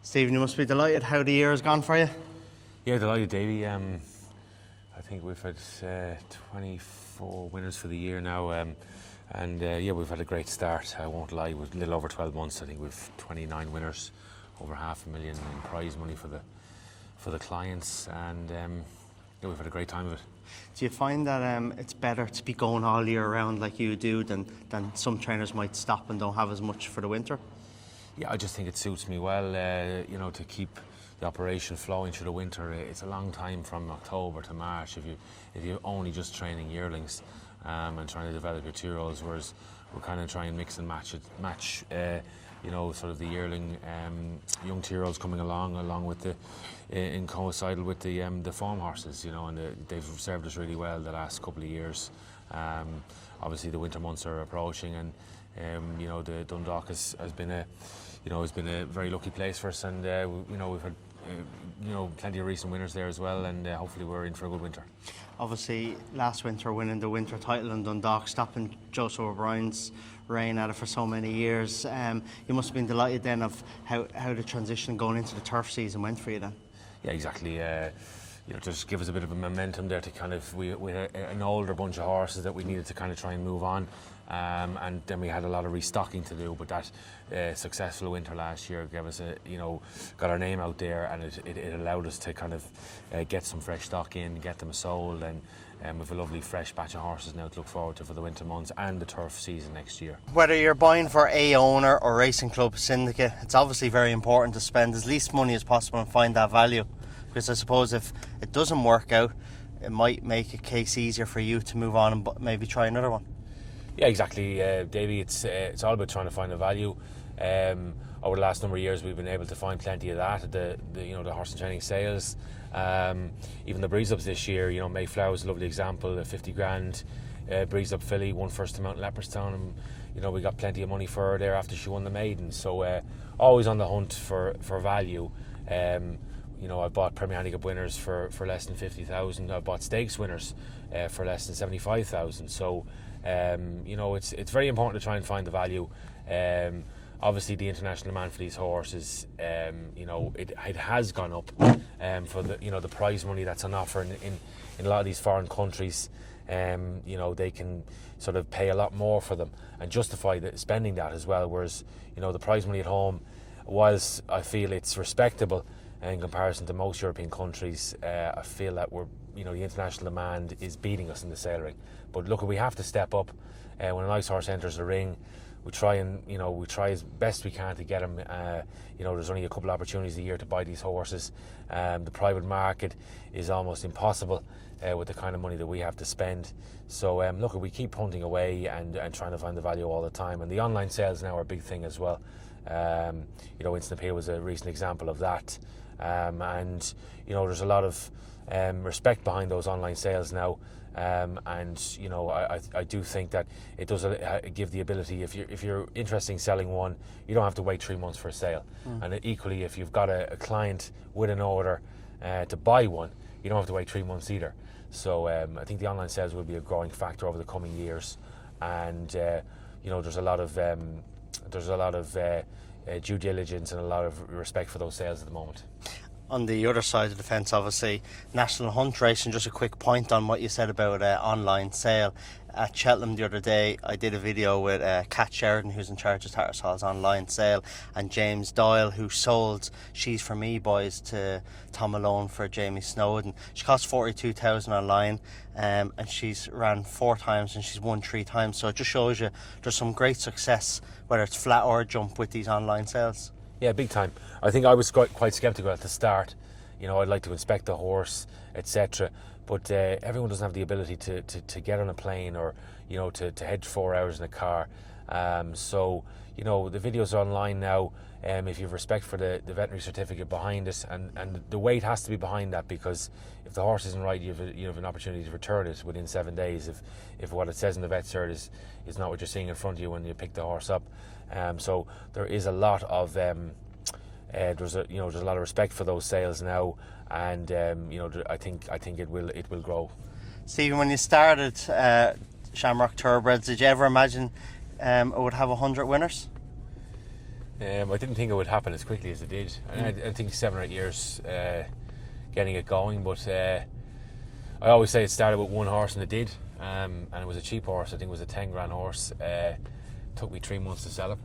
Stephen, you must be delighted how the year has gone for you. Yeah, delighted, Davey. I think we've had 24 winners for the year now, and we've had a great start. I won't lie, with a little over 12 months, I think we've 29 winners, over $500,000 in prize money for the clients, and we've had a great time of it. Do you find that it's better to be going all year round like you do than some trainers might stop and don't have as much for the winter? Yeah, I just think it suits me well, to keep the operation flowing through the winter. It's a long time from October to March if you're only just training yearlings and trying to develop your 2-year-olds, whereas we're kind of trying to mix and match sort of the yearling young 2-year-olds coming along with in coincidal with the farm horses, and they've served us really well the last couple of years. Obviously the winter months are approaching, and the Dundalk has been a very lucky place for us, and we've had plenty of recent winners there as well, and hopefully we're in for a good winter. Obviously last winter winning the winter title in Dundalk, stopping Joseph O'Brien's reign at it for so many years. You must have been delighted then of how the transition going into the turf season went for you then. Yeah, exactly. Just give us a bit of a momentum there to kind of, we had an older bunch of horses that we needed to kind of try and move on, and then we had a lot of restocking to do, but that successful winter last year gave us got our name out there, and it allowed us to kind of get some fresh stock in, get them sold, and we've a lovely fresh batch of horses now to look forward to for the winter months and the turf season next year. Whether you're buying for a owner or racing club syndicate, it's obviously very important to spend as least money as possible and find that value. Because I suppose if it doesn't work out, it might make a case easier for you to move on and maybe try another one. Yeah, exactly, Davey. It's all about trying to find a value. Over the last number of years, we've been able to find plenty of that. The horse and training sales, even the breeze ups this year. Mayflower's a lovely example. A 50 grand breeze up filly won first to Mount Leopardstown, and we got plenty of money for her there after she won the maiden. So always on the hunt for value. I bought Premier Handicap winners for less than 50,000. I bought stakes winners for less than 75,000. So, it's very important to try and find the value. Obviously, the international demand for these horses, it has gone up for the prize money that's on offer in a lot of these foreign countries. They can sort of pay a lot more for them and justify spending that as well. Whereas, the prize money at home, whilst I feel it's respectable in comparison to most European countries, I feel that the international demand is beating us in the sale ring. But look, we have to step up. When a nice horse enters the ring, we try as best we can to get him. There's only a couple of opportunities a year to buy these horses. The private market is almost impossible with the kind of money that we have to spend. So look, we keep hunting away and trying to find the value all the time. And the online sales now are a big thing as well. Instant Appeal was a recent example of that. There's a lot of respect behind those online sales now, I do think that it does give the ability, if you're interested in selling one, you don't have to wait 3 months for a sale. And equally, if you've got a client with an order to buy one, you don't have to wait 3 months either. So I think the online sales will be a growing factor over the coming years, and there's a lot of due diligence and a lot of respect for those sales at the moment. On the other side of the fence, obviously, National Hunt Racing, just a quick point on what you said about online sale. At Cheltenham the other day, I did a video with Kat Sheridan, who's in charge of Tattersall's online sale, and James Doyle, who sold She's For Me Boys to Tom Malone for Jamie Snowden. She cost 42,000 online, and she's ran 4 times and she's won 3 times. So it just shows you there's some great success, whether it's flat or jump, with these online sales. Yeah, big time. I think I was quite sceptical at the start. I'd like to inspect the horse, etc. But everyone doesn't have the ability to get on a plane or to head 4 hours in a car. So the videos are online now. If you have respect for the veterinary certificate behind it, and the weight has to be behind that, because if the horse isn't right, you have an opportunity to return it within 7 days if what it says in the vet cert is not what you're seeing in front of you when you pick the horse up. So there is a lot of there's a lot of respect for those sales now, and I think it will grow. Stephen, when you started Shamrock Thoroughbreds, did you ever imagine it would have 100 winners? I didn't think it would happen as quickly as it did. And I think 7 or 8 years getting it going, but I always say it started with one horse, and it did. And it was a cheap horse. I think it was a 10 grand horse. Took me 3 months to sell him.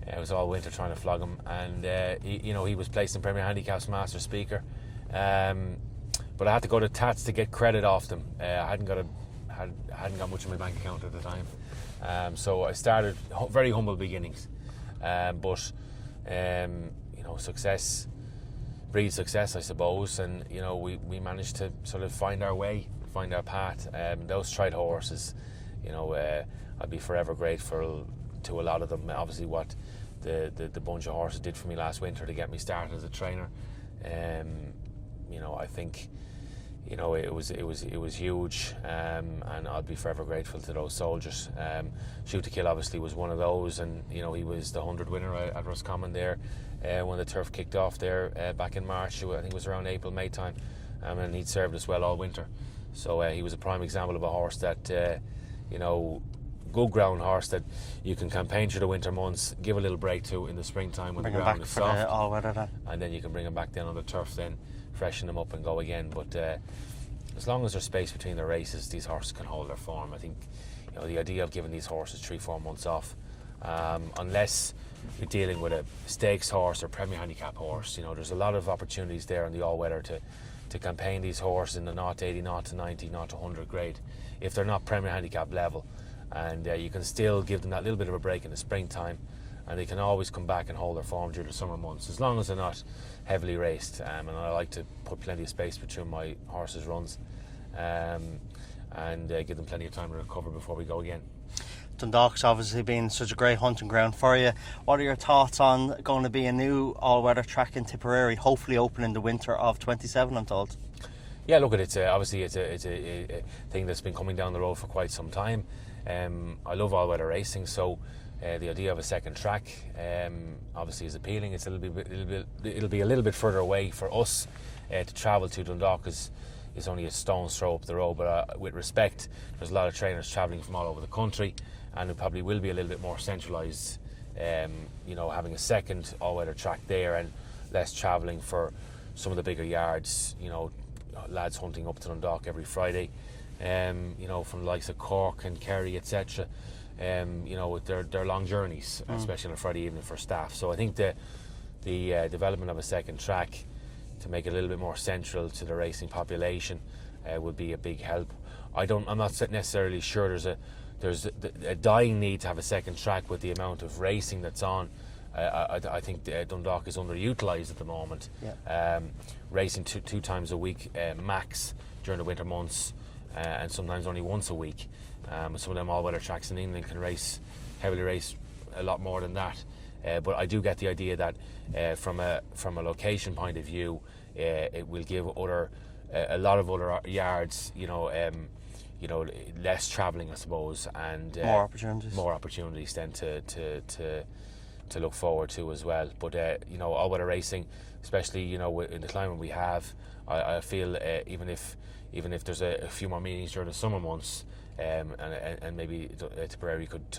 It was all winter trying to flog him, and he was placed in Premier Handicaps Master Speaker. But I had to go to Tats to get credit off them. I hadn't got much in my bank account at the time, so I started very humble beginnings. But success breeds success, I suppose, and we managed to sort of find our way, find our path. Those tried horses, I'd be forever grateful to a lot of them. Obviously, what the bunch of horses did for me last winter to get me started as a trainer. I think it was huge, and I'll be forever grateful to those soldiers. Shoot to Kill obviously was one of those, and he was the 100 winner at Roscommon there when the turf kicked off there back in March. I think it was around April, May time, and he'd served us well all winter. So he was a prime example of a horse that good ground horse that you can campaign through the winter months, give a little break to in the springtime when the ground is soft, and then you can bring them back down on the turf, then freshen them up and go again. But as long as there's space between the races, these horses can hold their form. I think the idea of giving these horses 3-4 months off, unless you're dealing with a stakes horse or Premier Handicap horse, there's a lot of opportunities there in the all-weather to campaign these horses in the 0-80, 0-90, 0-100 grade if they're not Premier Handicap level. And you can still give them that little bit of a break in the springtime, and they can always come back and hold their form during the summer months, as long as they're not heavily raced. And I like to put plenty of space between my horses' runs, and give them plenty of time to recover before we go again. Dundalk's obviously been such a great hunting ground for you. What are your thoughts on going to be a new all-weather track in Tipperary, hopefully open in the winter of 27, I'm told? Yeah, look, obviously it's a thing that's been coming down the road for quite some time. I love all-weather racing, so the idea of a second track obviously is appealing. It'll be a little bit further away for us to travel to. Dundalk is only a stone's throw up the road, but with respect, there's a lot of trainers travelling from all over the country, and it probably will be a little bit more centralised, having a second all-weather track there and less travelling for some of the bigger yards, lads hunting up to Dundalk every Friday, from the likes of Cork and Kerry, etc. With their long journeys, especially on a Friday evening for staff. So I think the development of a second track to make it a little bit more central to the racing population would be a big help. I'm not necessarily sure there's a dying need to have a second track with the amount of racing that's on. I think Dundalk is underutilised at the moment. Yeah. Racing two times a week max during the winter months, and sometimes only once a week. Some of them all-weather tracks in England can heavily race a lot more than that. But I do get the idea that from a location point of view, it will give a lot of other yards, less travelling, I suppose, and more opportunities then to look forward to as well. But all-weather racing, especially in the climate we have, I feel even if there's a few more meetings during the summer months, and maybe Tipperary could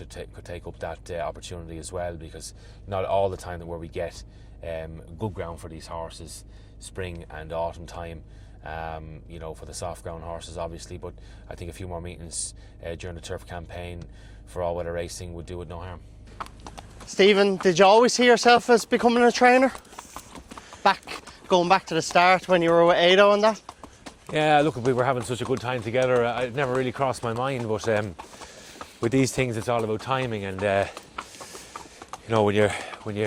take up that opportunity as well, because not all the time where we get good ground for these horses, spring and autumn time, for the soft ground horses obviously, but I think a few more meetings during the turf campaign for all-weather racing would do it no harm. Stephen, did you always see yourself as becoming a trainer? Going back to the start when you were with Ado and that? Yeah, look, we were having such a good time together. It never really crossed my mind, but with these things, it's all about timing. And when you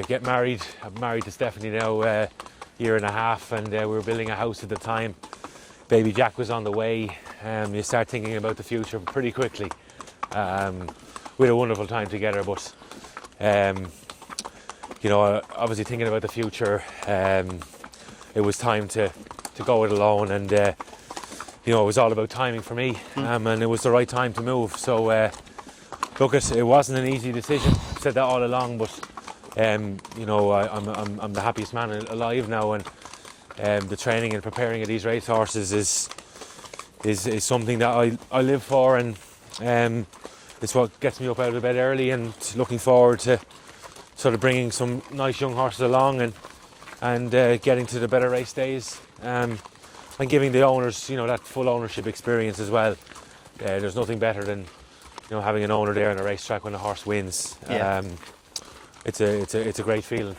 get married, I'm married to Stephanie now a year and a half, and we were building a house at the time. Baby Jack was on the way. You start thinking about the future pretty quickly. We had a wonderful time together, but obviously thinking about the future, it was time to go it alone, and it was all about timing for me, and it was the right time to move. So look, it wasn't an easy decision. I've said that all along, but I'm the happiest man alive now, and the training and preparing of these race horses is something that I live for, and it's what gets me up out of bed early and looking forward to sort of bringing some nice young horses along and getting to the better race days, and giving the owners, that full ownership experience as well. There's nothing better than having an owner there on a racetrack when a horse wins. Yeah. It's a great feeling.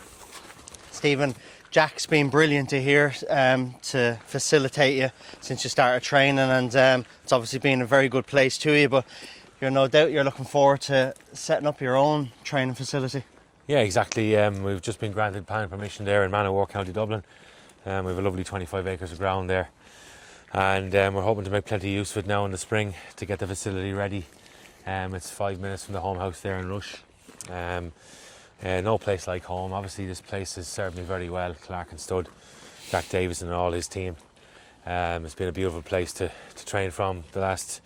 Stephen, Jack's been brilliant to hear to facilitate you since you started training, and it's obviously been a very good place to you, but you're no doubt you're looking forward to setting up your own training facility. Yeah, exactly. We've just been granted planning permission there in Manowar, County Dublin. We have a lovely 25 acres of ground there, and we're hoping to make plenty of use of it now in the spring to get the facility ready. It's 5 minutes from the home house there in Rush. No place like home. Obviously this place has served me very well, Clark and Stud, Jack Davison and all his team. It's been a beautiful place to train from the last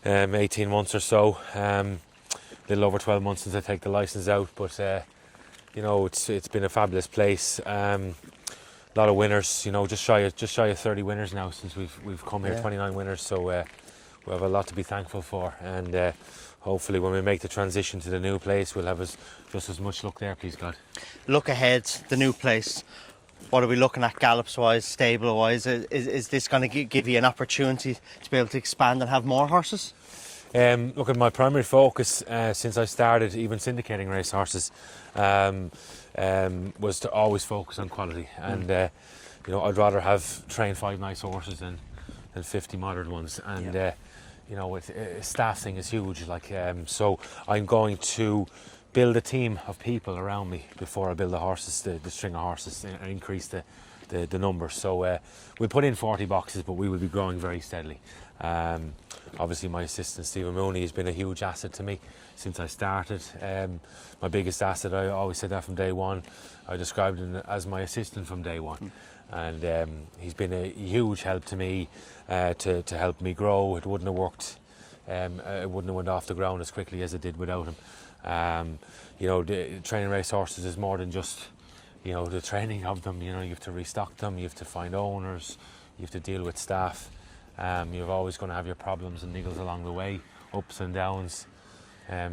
18 months or so. A little over 12 months since I take the licence out, but it's been a fabulous place. A lot of winners, just shy of 30 winners now since we've come here. 29 winners, so we have a lot to be thankful for, and hopefully when we make the transition to the new place we'll have just as much luck there, please God. Look ahead, the new place. What are we looking at gallops wise, stable wise? Is this going to give you an opportunity to be able to expand and have more horses? Look, at my primary focus since I started even syndicating race horses was to always focus on quality, and I'd rather have trained 5 nice horses than 50 modern ones, and staff thing is huge. So I'm going to build a team of people around me before I build the horses, the string of horses, and increase the numbers. So we'll put in 40 boxes, but we will be growing very steadily. Obviously my assistant Stephen Mooney has been a huge asset to me since I started. My biggest asset, I always said that from day one. I described him as my assistant from day one, and he's been a huge help to me to help me grow. It wouldn't have worked, it wouldn't have went off the ground as quickly as it did without him. Training race horses is more than just the training of them. You have to restock them, you have to find owners, you have to deal with staff. You're always going to have your problems and niggles along the way, ups and downs,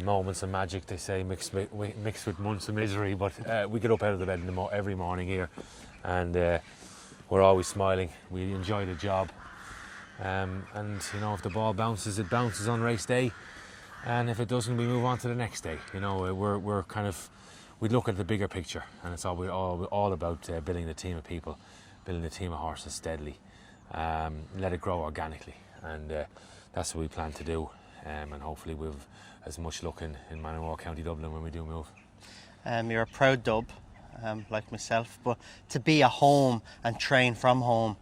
moments of magic, they say, mixed with months of misery. But we get up out of the bed every morning here, and we're always smiling. We enjoy the job, and if the ball bounces, it bounces on race day, and if it doesn't, we move on to the next day. We look at the bigger picture, and it's all about building a team of people, building a team of horses steadily. Let it grow organically, and that's what we plan to do, and hopefully we'll have as much luck in Manowar, County Dublin when we do move. You're a proud dub, like myself, but to be at home and train from home,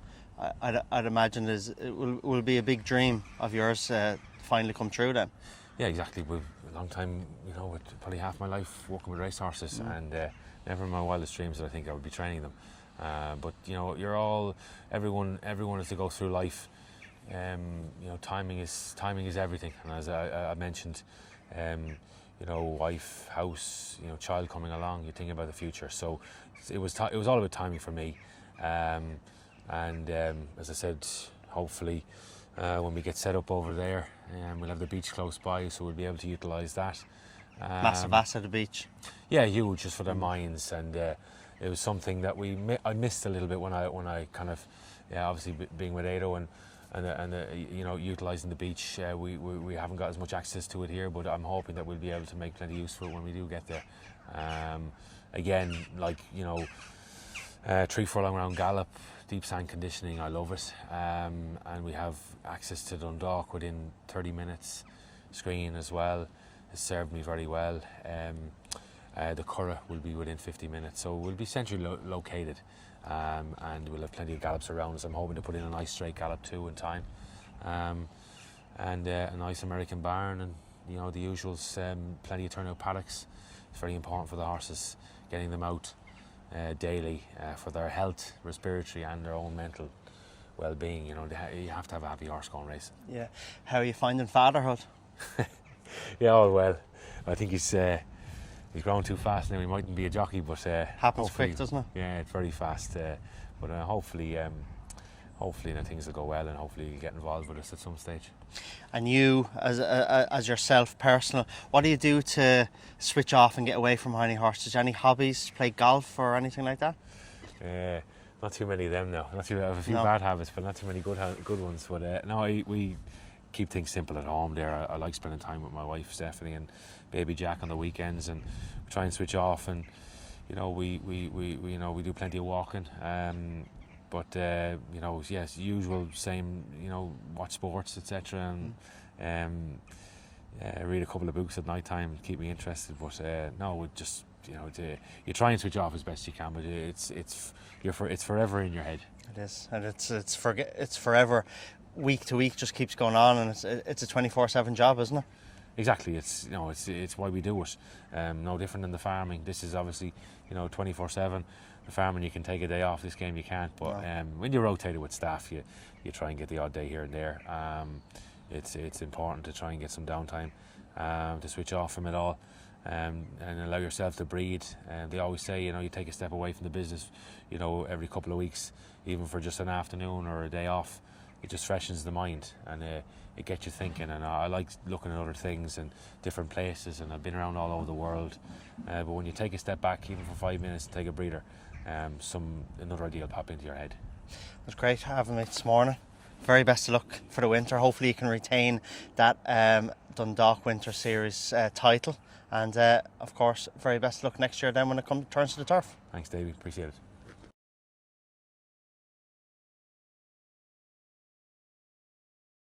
I'd imagine it will be a big dream of yours to finally come true then. Yeah, exactly. We've a long time, with probably half my life working with racehorses, and never in my wildest dreams did I think I would be training them. But everyone has to go through life. Timing is everything, and as I mentioned, wife, house, child coming along, you think about the future. So it was all about timing for me, and as I said, hopefully when we get set up over there, we'll have the beach close by, so we'll be able to utilise that. Massive asset, the beach. Yeah, huge, just for their minds, and it was something that I missed a little bit when I kind of, obviously being with Ado and utilising the beach. We haven't got as much access to it here, but I'm hoping that we'll be able to make plenty use for it when we do get there. Again, 3 furlong round gallop, deep sand conditioning, I love it, and we have access to Dundalk within 30 minutes. Screen as well has served me very well. The Curragh will be within 50 minutes, so we'll be centrally located, and we'll have plenty of gallops around us. I'm hoping to put in a nice straight gallop too in time, and a nice American barn, and the usuals, plenty of turnout paddocks. It's very important for the horses, getting them out daily for their health, respiratory and their own mental well-being. You have to have a happy horse going racing. Yeah. How are you finding fatherhood? Yeah, all well. I think he's growing too fast now. He mightn't be a jockey, but happens quick, doesn't it? Yeah, it's very fast. But hopefully hopefully things will go well, and hopefully you'll get involved with us at some stage. And you, as yourself, personal, what do you do to switch off and get away from riding horses? Any hobbies? Play golf or anything like that? Not too many of them now. I have a few No. bad habits, but not too many good ones. But no, we keep things simple at home. There, I like spending time with my wife Stephanie and baby Jack on the weekends, and we try and switch off. And we do plenty of walking. But yes, usual same. Watch sports, etc. And read a couple of books at night time, keep me interested. But no, we just you try and switch off as best you can, but it's forever in your head. It is, and it's forever, week to week, just keeps going on, and it's a 24/7 job, isn't it? Exactly. It's why we do it. No different than the farming. This is obviously 24/7. The farming, you can take a day off. This game you can't. But when you rotate it with staff, you try and get the odd day here and there. It's important to try and get some downtime, to switch off from it all, and allow yourself to breathe. And they always say you take a step away from the business, every couple of weeks, even for just an afternoon or a day off. It just freshens the mind, and it gets you thinking. And I like looking at other things and different places, and I've been around all over the world. But when you take a step back, even for 5 minutes, and take a breather, another idea will pop into your head. It was great having me this morning. Very best of luck for the winter. Hopefully you can retain that Dundalk Winter Series title, and of course very best of luck next year then when it turns to the turf. Thanks, Davey. Appreciate it.